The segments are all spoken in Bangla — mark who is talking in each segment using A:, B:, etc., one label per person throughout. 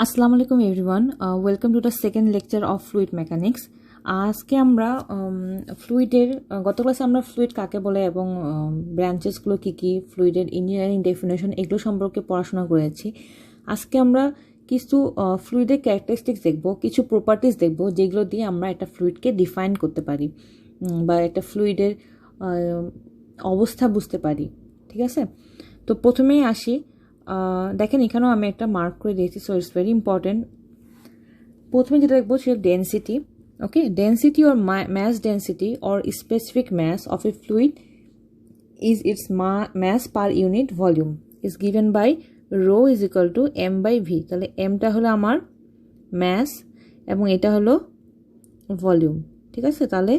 A: আসসালামু আলাইকুম everyone, welcome to the second lecture of fluid mechanics. আজকে আমরা ফ্লুইডের গত ক্লাসে আমরা ফ্লুইড কাকে বলে এবং ব্রাঞ্চেসগুলো কী কী, ফ্লুইডের ইঞ্জিনিয়ারিং ডেফিনেশন এগুলো সম্পর্কে পড়াশোনা করেছি। আজকে আমরা কিছু ফ্লুইডের ক্যারেক্টারিস্টিক্স দেখব, কিছু প্রপার্টিস দেখব যেগুলো দিয়ে আমরা একটা ফ্লুইডকে ডিফাইন করতে পারি বা একটা ফ্লুইডের অবস্থা বুঝতে পারি। ঠিক আছে, তো প্রথমেই আসি। দেখেন এখানেও আমি একটা মার্ক করে দিয়েছি, সো ইটস ভেরি ইম্পর্টেন্ট। প্রথমে যেটা দেখবো সেটা density. Okay, density or mass density or specific mass of a fluid is its mass per unit volume is given by rho is equal to m by v। তাহলে mটা হলো আমার ম্যাস এবং এটা হলো ভলিউম। ঠিক আছে, তাহলে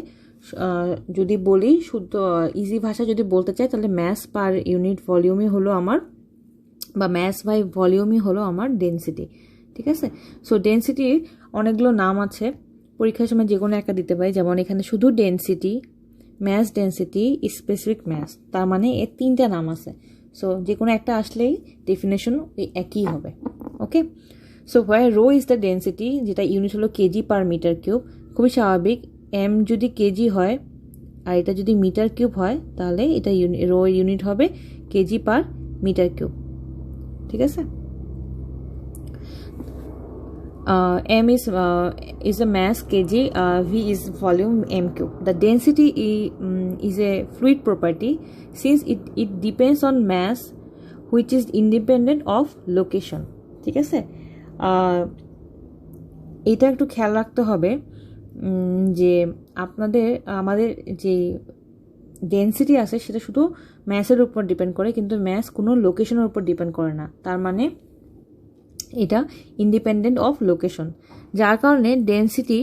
A: যদি বলি শুদ্ধ ইজি ভাষা যদি বলতে চাই তাহলে ম্যাস পার ইউনিট ভলিউমই হলো আমার, বা ম্যাস বাই ভলিউমই হলো আমার ডেন্সিটি। ঠিক আছে, সো ডেন্সিটির অনেকগুলো নাম আছে, পরীক্ষার সময় যে কোনো একটা দিতে পারি। যেমন এখানে শুধু density, mass density, specific mass, তার মানে এর তিনটা নাম আছে। সো যে কোনো একটা আসলেই ডেফিনেশন ওই একই হবে। Okay, so where rho is the density, যেটা ইউনিট হলো কেজি পার মিটার কিউব। খুবই স্বাভাবিক, এম যদি কেজি হয় আর এটা যদি মিটার কিউব হয় তাহলে এটা রো ইউনিট হবে কেজি পার মিটার কিউব। ঠিক আছে, m is a mass kg, v is volume m cube. The density is a fluid property since it depends on mass which is independent of location. ঠিক আছে, এটা একটু খেয়াল রাখতে হবে যে আমাদের যে ডেন্সিটি আছে সেটা শুধু ম্যাসের উপর ডিপেন্ড করে, কিন্তু ম্যাস কোনো লোকেশনের উপর ডিপেন্ড করে না। তার মানে এটা ইন্ডিপেন্ডেন্ট অফ লোকেশন, যার কারণে ডেন্সিটি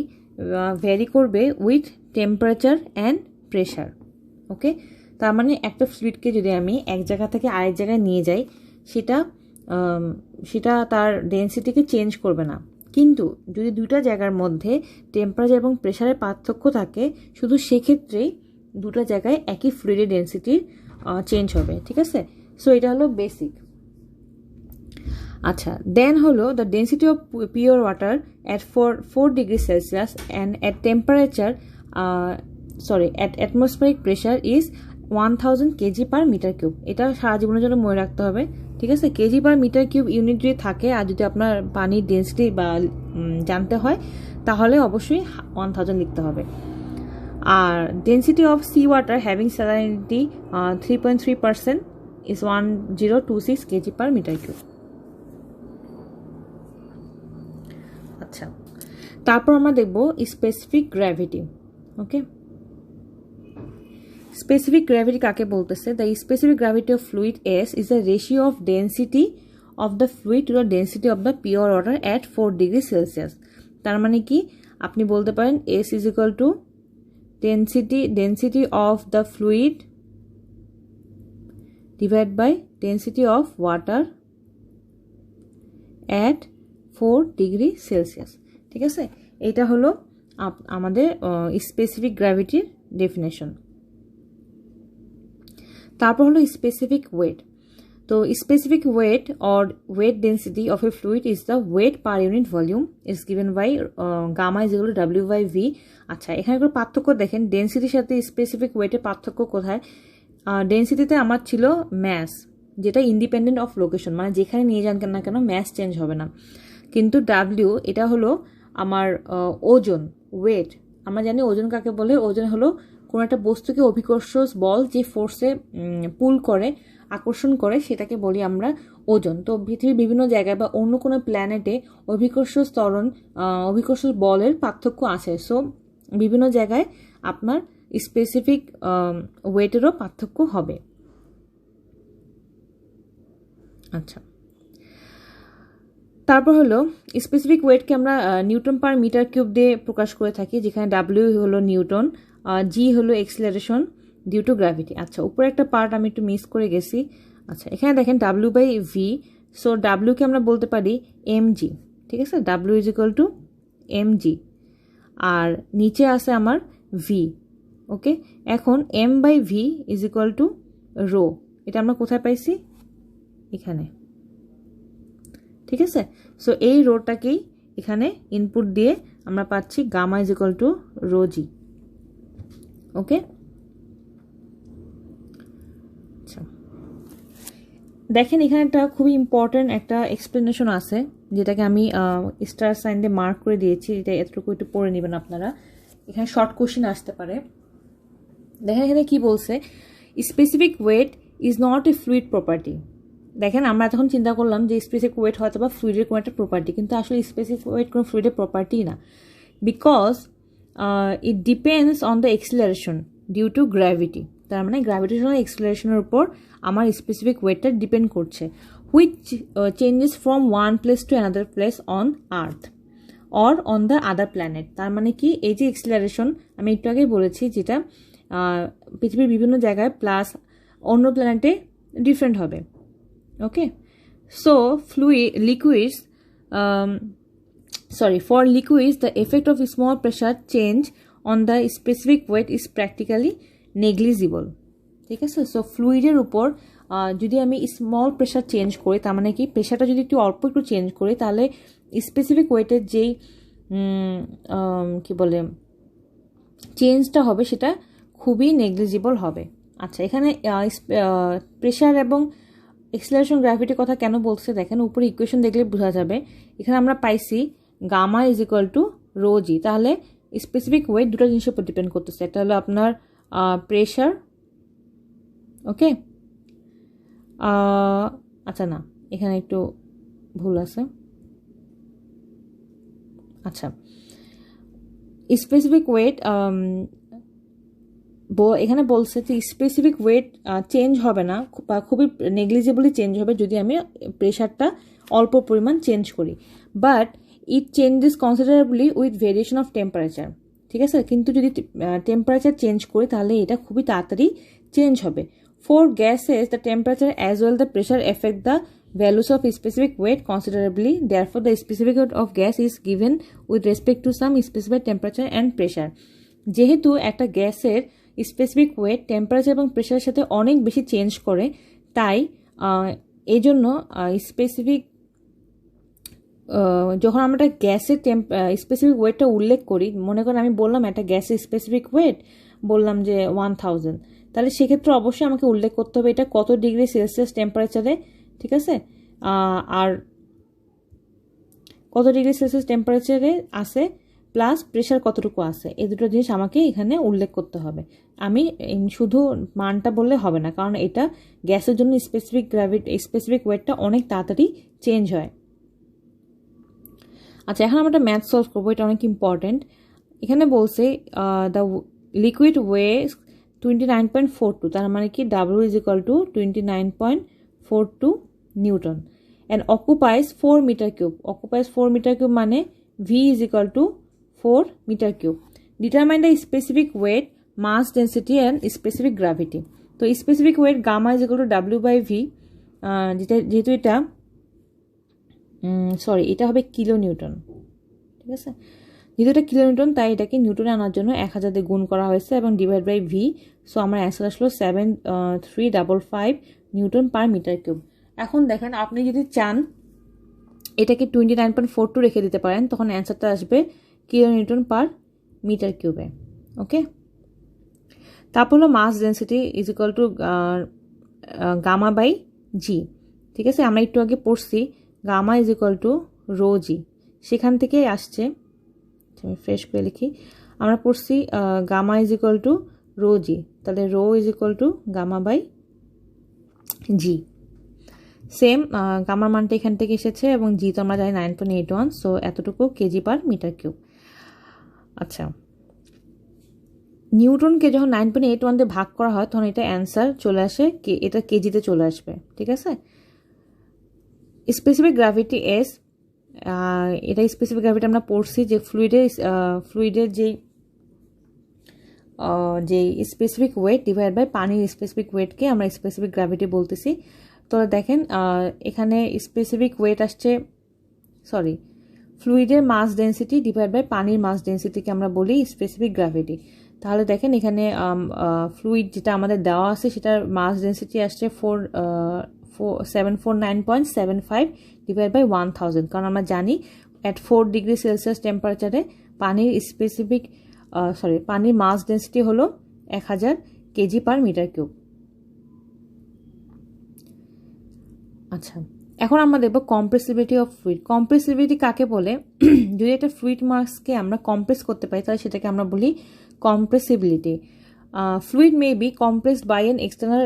A: ভ্যারি করবে উইথ টেম্পারেচার অ্যান্ড প্রেশার। ওকে, তার মানে একটা ফ্লুইডকে যদি আমি এক জায়গা থেকে আরেক জায়গায় নিয়ে যাই সেটা তার ডেন্সিটিকে চেঞ্জ করবে না। কিন্তু যদি দুইটা জায়গার মধ্যে টেম্পারেচার এবং প্রেশারের পার্থক্য থাকে, শুধু সেক্ষেত্রেই দুটো জায়গায় একই ফ্লুইডের ডেন্সিটি চেঞ্জ হবে। ঠিক আছে, সো এটা হলো বেসিক। আচ্ছা, দেন হলো the density of pure water at 4 degree Celsius and at temperature at atmospheric pressure is 1000 KG per metre cube. এটা সারা জীবনের জন্য মনে রাখতে হবে। ঠিক আছে, KG per metre cube unit যদি থাকে আর যদি আপনার পানির ডেন্সিটি বা জানতে হয় তাহলে অবশ্যই 1000 লিখতে হবে। আর density of sea water having salinity 3.3% is 1026 kg per metre cube. আচ্ছা, তারপর আমরা দেখব specific gravity. Okay, specific gravity কাকে বলতেছে? The specific gravity of fluid S is the ratio of density of the fluid to the density of the pure water at 4 degree Celsius. তার মানে কি, আপনি বলতে পারেন S is equal to density of the fluid divide by density of water at 4 degree Celsius. ঠিক আছে, এটা হলো আমাদের স্পেসিফিক গ্র্যাভিটির ডেফিনেশন। তারপর হলো স্পেসিফিক ওয়েট। তো specific weight or weight density of a fluid is the weight per unit volume is given by gamma is equal to W by V. আচ্ছা, এখানে কোনো পার্থক্য দেখেন, ডেন্সিটির সাথে স্পেসিফিক ওয়েটের পার্থক্য কোথায়? ডেন্সিটিতে আমার ছিল ম্যাস, যেটা ইন্ডিপেন্ডেন্ট অফ লোকেশন, মানে যেখানে নিয়ে যান না কেন ম্যাস চেঞ্জ হবে না। কিন্তু ডাব্লিউ এটা হলো আমার ওজন, ওয়েট। আমরা জানি ওজন কাকে বলে, ওজন হলো কোনো একটা বস্তুকে অভিকর্ষ বল যে ফোর্সে পুল করে, আকর্ষণ করে, সেটাকে বলি আমরা ওজন। তো পৃথিবীর বিভিন্ন জায়গায় বা অন্য কোনো প্ল্যানেটে অভিকর্ষ বলের পার্থক্য আছে। সো বিভিন্ন জায়গায় আপনার স্পেসিফিক ওয়েটেরও পার্থক্য হবে। আচ্ছা, তারপর হলো স্পেসিফিক ওয়েটকে আমরা নিউটন পার মিটার কিউব দিয়ে প্রকাশ করে থাকি, যেখানে ডাব্লিউ হলো নিউটন, জি হলো এক্সিলারেশন ডিউ টু গ্র্যাভিটি। আচ্ছা, উপরে একটা পার্ট আমি একটু মিস করে গেছি। আচ্ছা, এখানে দেখেন ডাব্লিউ বাই ভি, সো ডাব্লিউকে আমরা বলতে পারি এম জি। ঠিক আছে, W is equal to M G, আর নিচে আছে আমার ভি। ওকে, এখন M by V is equal to rho. এটা আমরা কোথায় পাইছি? এখানে। ঠিক আছে। সো এই রোটাকেই এখানে ইনপুট দিয়ে আমরা পাচ্ছি gamma is equal to rho G. Okay, আচ্ছা দেখেন এখানে একটা খুবই ইম্পর্টেন্ট একটা এক্সপ্লেনেশন আছে, যেটাকে আমি স্টার সাইন দিয়ে মার্ক করে দিয়েছি। এটা এতটুকু একটু পড়ে নেবেন আপনারা, এখানে শর্ট কোশ্চেন আসতে পারে। দেখেন এখানে কি বলছে, specific weight is not a fluid property. দেখেন আমরা তখন চিন্তা করলাম যে স্পেসিফিক ওয়েট হয়তো বা ফ্লুইডের কোনো একটা প্রপার্টি, কিন্তু আসলে স্পেসিফিক ওয়েট কোনো ফ্লুইডের প্রপার্টি না, because it depends on the acceleration due to gravity. তার মানে গ্র্যাভিটেশনাল এক্সিলারেশনের উপর আমার স্পেসিফিক ওয়েটটা ডিপেন্ড করছে, which changes from one place to another place on earth or on the other planet. তার মানে কি, এই যে এক্সিলারেশন আমি একটু আগেই বলেছি, যেটা পৃথিবীর বিভিন্ন জায়গায় প্লাস অন্য প্ল্যানেটে ডিফারেন্ট হবে। Okay, so for liquids the effect of small pressure change on the specific weight is practically negligible। ঠিক আছে, সো ফ্লুইডের উপর যদি আমি স্মল প্রেশার চেঞ্জ করি, তার মানে কি প্রেশারটা যদি অল্প একটু চেঞ্জ করি, তাহলে স্পেসিফিক ওয়েটের যেই কি বলে চেঞ্জটা হবে সেটা খুবই নেগলিজিবল হবে। আচ্ছা, এখানে প্রেশার এবং এক্সিলারেশন গ্র্যাভিটির কথা কেন বলছে দেখেন, উপরে ইকুয়েশন দেখলে বোঝা যাবে। এখানে আমরা পাইছি gamma is equal to rho G, তাহলে স্পেসিফিক ওয়েট দুটো জিনিসের উপর ডিপেন্ড করতেছে, একটা হলো আপনার প্রেশার, ওকে, আচ্ছা না এখানে একটু ভুল আছে, আচ্ছা স্পেসিফিক ওয়েট এখানে বলছে যে স্পেসিফিক ওয়েট চেঞ্জ হবে না বা খুবই নেগলিজিবলি চেঞ্জ হবে যদি আমি প্রেশারটা অল্প পরিমাণ চেঞ্জ করি, but it changes considerably with variation of temperature. ঠিক আছে, কিন্তু যদি টেম্পারেচার চেঞ্জ করি তাহলে এটা খুবই তাড়াতাড়ি চেঞ্জ হবে। For gases the temperature as well the pressure effect the values of specific weight considerably, therefore the specific weight of gas is given with respect to some specified temperature and pressure। যেহেতু একটা গ্যাসের স্পেসিফিক ওয়েট টেম্পারেচার এবং প্রেশারের সাথে অনেক বেশি চেঞ্জ করে, তাই এই জন্য স্পেসিফিক যখন আমরা গ্যাসের স্পেসিফিক ওয়েটটা উল্লেখ করি, মনে করেন আমি বললাম একটা গ্যাসের স্পেসিফিক ওয়েট বললাম যে 1000, তাহলে সেক্ষেত্রে অবশ্যই আমাকে উল্লেখ করতে হবে এটা কত ডিগ্রি সেলসিয়াস টেম্পারেচারে, ঠিক আছে, আর কত ডিগ্রি সেলসিয়াস টেম্পারেচারে আছে প্লাস প্রেশার কতটুকু আছে, এই দুটো জিনিস আমাকে এখানে উল্লেখ করতে হবে। আমি শুধু মানটা বললে হবে না, কারণ এটা গ্যাসের জন্য স্পেসিফিক ওয়েটটা অনেক তাড়াতাড়ি চেঞ্জ হয়। আচ্ছা, এখন আমরা একটা ম্যাথ সলভ করবো, এটা অনেক ইম্পর্টেন্ট। এখানে বলছে দ্য লিকুইড ওয়েস 29.42, তার মানে কি W is equal to 29.42 newton, and occupies 4 metre cube. Occupies 4 metre cube মানে V is equal to 4 metre cube. Determine the specific weight, mass density and specific gravity. তো specific weight gamma is equal to W/V, যেহেতু এটা এটা হবে কিলো নিউটন, ঠিক আছে, যেহেতু এটা কিলো নিউটন তাই এটাকে নিউটনে আনার জন্য 1000 দিয়ে গুণ করা হয়েছে এবং ডিভাইড বাই V। সো আমার অ্যান্সার আসলো 7355 নিউটন পার মিটার কিউব। এখন দেখেন আপনি যদি চান এটাকে 29.42 রেখে দিতে পারেন, তখন অ্যান্সারটা আসবে কিলো নিউটন পার মিটার কিউবে। ওকে, তারপর হলো mass density is equal to gamma by G. ঠিক আছে, আমরা একটু আগে পড়ছি gamma is equal to rho G, সেখান থেকে আসছে, আমি ফ্রেশ করে লিখি, আমরা পড়ছি gamma is equal to rho G, তাহলে rho is equal to gamma by G. Same গামার মানটা এখান থেকে এসেছে এবং জি তো আমরা জানি 9.81, সো এতটুকু কেজি পার মিটার কিউব। আচ্ছা, নিউটনকে যখন 9.81 দিয়ে ভাগ করা হয় তখন এটা অ্যান্সার চলে আসে, এটা কেজিতে চলে আসবে। ঠিক আছে, স্পেসিফিক গ্র্যাভিটি এস, এটা স্পেসিফিক গ্র্যাভিটি আমরা পড়ছি যে ফ্লুইডের যেই স্পেসিফিক ওয়েট ডিভাইড বাই পানির স্পেসিফিক ওয়েটকে আমরা স্পেসিফিক গ্র্যাভিটি বলতেছি। তো দেখেন এখানে স্পেসিফিক ওয়েট আসছে, ফ্লুইডের মাস ডেন্সিটি ডিভাইড বাই পানির মাস ডেন্সিটিকে আমরা বলি স্পেসিফিক গ্র্যাভিটি। তাহলে দেখেন এখানে ফ্লুইড যেটা আমাদের দেওয়া আছে সেটার মাস ডেন্সিটি আসছে 749.75 divided by 1000, কারণ আমরা জানি at 4 ডিগ্রি সেলসিয়াস টেম্পারেচারে পানির মাস ডেন্সিটি হলো 1000 কেজি পার মিটার কিউব। আচ্ছা, এখন আমরা দেখব কম্প্রেসিবিলিটি অফ ফ্লুইড। কম্প্রেসিবিলিটি কাকে বলে? যদি একটা ফ্লুইড মাসকে আমরা কম্প্রেস করতে পারি তাহলে সেটাকে আমরা বলি compressibility. Fluid may be compressed by an external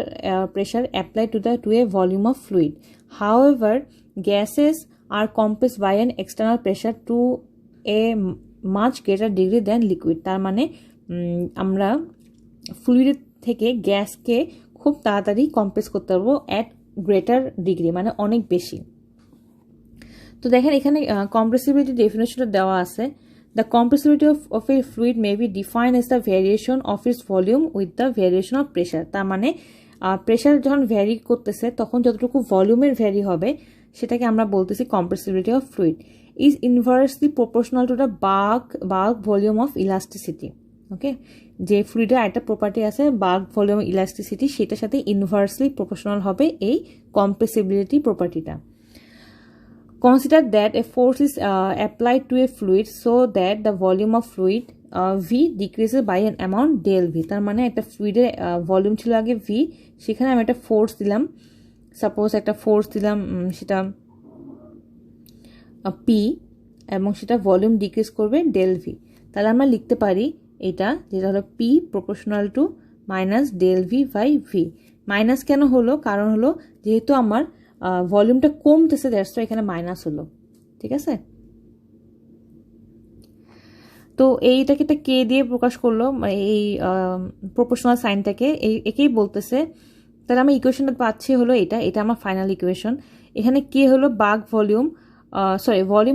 A: pressure applied to a volume of fluid. However, gases are compressed by an external pressure to a much greater degree than liquid. তার মানে আমরা ফ্লুইড থেকে গ্যাসকে খুব তাড়াতাড়ি কম্প্রেস করতে পারবো অ্যাট গ্রেটার ডিগ্রি, মানে অনেক বেশি। তো দেখেন এখানে কম্প্রেসিবিলিটি ডেফিনেশনটা দেওয়া আছে। The compressibility of a fluid may be defined as the variation of its volume with the variation of pressure. তার মানে প্রেশার যখন ভ্যারি করতেছে তখন যতটুকু ভলিউমের ভ্যারি হবে সেটাকে আমরা বলতেছি compressibility of fluid is inversely proportional to the bulk volume of elasticity. ওকে, যে ফ্লুইডের একটা প্রপার্টি আছে বাল্ক ভলিউম ইলাস্টিসিটি, সেটার সাথে ইনভার্সলি প্রপোর্শনাল হবে এই compressibility প্রপার্টিটা। Consider that a force is applied to a fluid so that the volume of fluid V decreases by an amount del V. তার মানে একটা ফ্লুইডের ভলিউম ছিল আগে V, সেখানে আমি একটা ফোর্স দিলাম, সাপোজ একটা ফোর্স দিলাম সেটা P, এবং সেটা ভলিউম ডিক্রিজ করবে del V। তাহলে আমরা লিখতে পারি এটা, যেটা হলো P proportional to minus del V by V। Minus কেন হলো? কারণ হলো যেহেতু আমার ভলিউমটা কমতেছে, দ্যাটস ওয়াই এখানে মাইনাস হলো। ঠিক আছে, তো এইটাকে একটা কে দিয়ে প্রকাশ করলো, এই প্রপোর্শনাল সাইনটাকে একেই বলতেছে। তাহলে আমরা ইকুয়েশনটা পাচ্ছি হলো এটা আমার ফাইনাল ইকুয়েশন। এখানে কে হলো volume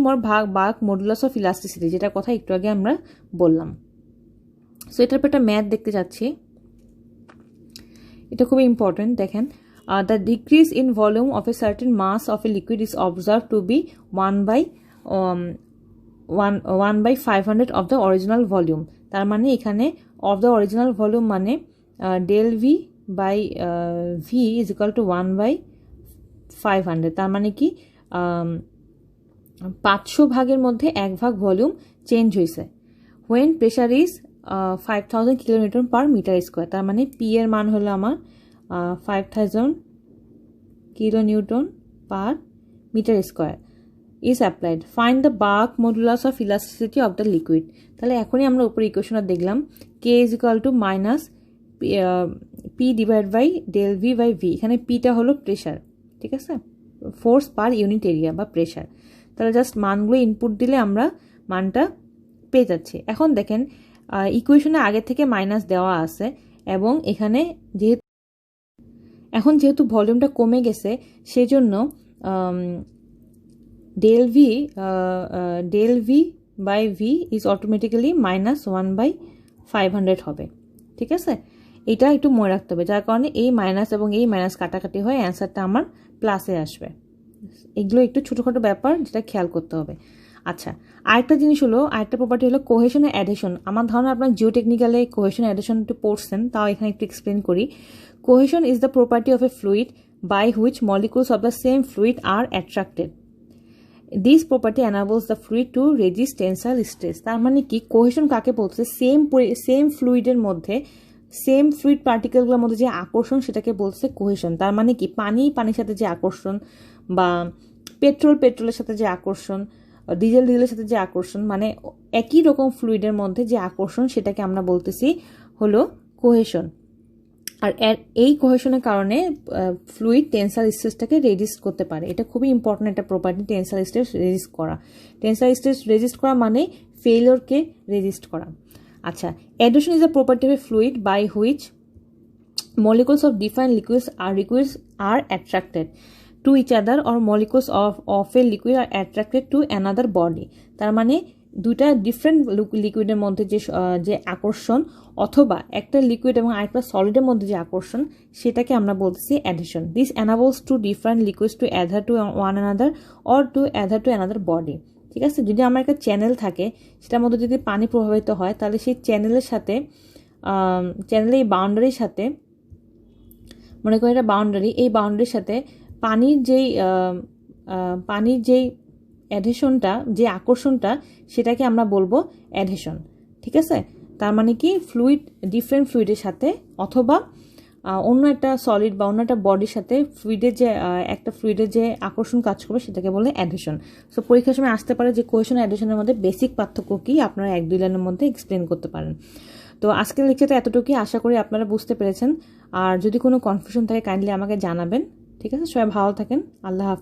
A: or bulk modulus of elasticity, যেটা কথা একটু আগে আমরা বললাম। সো এটার পর একটা ম্যাথ দেখতে যাচ্ছি, এটা খুবই ইম্পর্টেন্ট। দেখেন, the decrease in volume of a certain mass of a liquid is observed to be 1/500 of the original volume. তার মানে এখানে of the original volume মানে del V by V is equal to 1/500। তার মানে কি 500 ভাগের মধ্যে 1 ভাগ ভলিউম চেঞ্জ হয়েছে। when pressure is 5000 kilonewton per meter square, তার মানে P এর মান হলো আমার 5000 kilonewton per meter square is applied. Find the bulk modulus of elasticity of the liquid. তাহলে এখনই আমরা উপরে ইকুয়েশনটা দেখলাম, K is equal to minus P divided by del V by V। এখানে Pটা হলো প্রেশার, ঠিক আছে, ফোর্স পার ইউনিট এরিয়া বা প্রেশার। তাহলে জাস্ট মানগুলো ইনপুট দিলে আমরা মানটা পেয়ে যাচ্ছি। এখন দেখেন ইকুয়েশনে আগে থেকে মাইনাস দেওয়া আছে, এবং এখানে যেহেতু ভলিউমটা কমে গেছে সেজন্য del V by V is automatically minus 1/500 হবে। ঠিক আছে, এটা একটু মনে রাখতে হবে, যার কারণে এই মাইনাস এবং এই মাইনাস কাটাকাটি হয়ে অ্যান্সারটা আমার প্লাসে আসবে। এগুলো একটু ছোটোখাটো ব্যাপার যেটা খেয়াল করতে হবে। আচ্ছা, আরেকটা জিনিস হলো, আরেকটা প্রপার্টি হলো কোহেশন এন্ড অ্যাডিশন। আমার ধারণা আপনার জিওটেকনিক্যালে কোহেশন অ্যাডিশন একটু পড়ছেন, তাও এখানে একটু এক্সপ্লেন করি। Cohesion is the property of a fluid by which molecules of the same fluid are attracted. This property enables the fluid to resist tensile stress. তার মানে কি কোহেশন কাকে বলছে? সেম ফ্লুইডের মধ্যে, সেম ফ্লুইড পার্টিকেলগুলোর মধ্যে যে আকর্ষণ সেটাকে বলছে কোহেশন। তার মানে কি পানির সাথে যে আকর্ষণ, বা পেট্রোলের সাথে যে আকর্ষণ, ডিজেলের সাথে যে আকর্ষণ, মানে একই রকম ফ্লুইডের মধ্যে যে আকর্ষণ সেটাকে আমরা বলতেছি হলো কোহেশন। আর এই কোহেশনের কারণে ফ্লুইড টেনসাইল স্ট্রেসটাকে রেজিস্ট করতে পারে। এটা খুবই ইম্পর্টেন্ট একটা প্রপার্টি, টেনসাইল স্ট্রেস রেজিস্ট করা। টেনসাইল স্ট্রেস রেজিস্ট করা মানে ফেইলিওরকে রেজিস্ট করা। আচ্ছা, adhesion is a property of a fluid by which molecules of different liquids are attracted to each other, or molecules of a liquid are attracted to another body. তার মানে দুইটা ডিফারেন্ট লিকুইডের মধ্যে যে আকর্ষণ, অথবা একটা লিকুইড এবং আরেকটা সলিডের মধ্যে যে আকর্ষণ, সেটাকে আমরা বলতেছি adhesion. This enables two different liquids to adhere to one another or to adhere to another body. ঠিক আছে, যদি আমার একটা চ্যানেল থাকে, সেটার মধ্যে যদি পানি প্রভাবিত হয়, তাহলে সেই চ্যানেলের এই বাউন্ডারির সাথে, মনে করি এটা বাউন্ডারি, এই বাউন্ডারির সাথে পানির যেই অ্যাডহেশনটা, যে আকর্ষণটা, সেটাকে আমরা বলবো অ্যাডহেশন। ঠিক আছে, তার মানে কি ডিফারেন্ট ফ্লুইডের সাথে অথবা অন্য একটা সলিড বা অন্য একটা বডির সাথে ফ্লুইডের যে আকর্ষণ কাজ করবে সেটাকে বলে অ্যাডহেশন। সো পরীক্ষার সময় আসতে পারে যে কোয়েশন অ্যাডহেশনের মধ্যে বেসিক পার্থক্য কি, আপনারা 1-2 লাইনের মধ্যে এক্সপ্লেন করতে পারেন। তো আজকের লেকচারটা এতটুকুই, আশা করি আপনারা বুঝতে পেরেছেন। আর যদি কোনো কনফিউশন থাকে কাইন্ডলি আমাকে জানাবেন। ঠিক আছে, সবাই ভালো থাকেন, আল্লাহ হাফেজ।